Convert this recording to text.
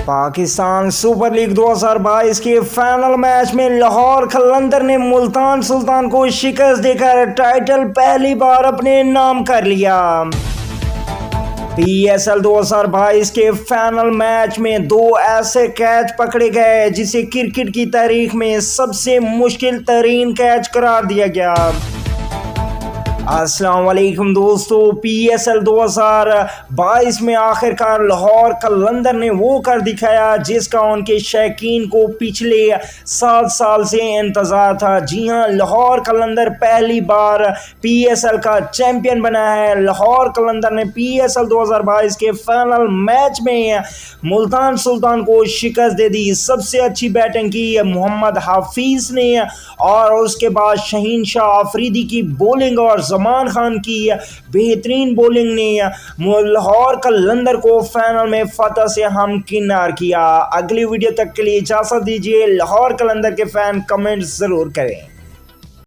Pakistan super league 2022 के final match में लाहौर कलंदर ने मुल्तान सुल्तान को शिकस्त देकर टाइटल पहली बार अपने नाम कर लिया। PSL 2022 के फाइनल मैच में दो ऐसे कैच पकड़े गए जिसे क्रिकेट की तारीख में सबसे मुश्किल तरीन कैच करार दिया गया। अस्सलाम वालेकुम दोस्तों, PSL 2022 में आखिरकार लाहौर कलंदर ने वो कर दिखाया जिसका उनके शौकीन को पिछले 7 साल से इंतज़ार था। जी हां, लाहौर कलंदर पहली बार PSL का चैंपियन बना है। लाहौर कलंदर ने PSL 2022 के फाइनल मैच में मुल्तान सुल्तान को शिकस्त दे दी। सबसे अच्छी बैटिंग की मोहम्मद हाफिज़ ने और उसके बाद शहीन शाह अफरीदी की बॉलिंग और ज़मान खान की बेहतरीन बॉलिंग ने लाहौर कलंदर को फाइनल में फतह से हमकिनार किया। अगली वीडियो तक के लिए इजाज़त दीजिए। लाहौर कलंदर के फैन कमेंट ज़रूर करें।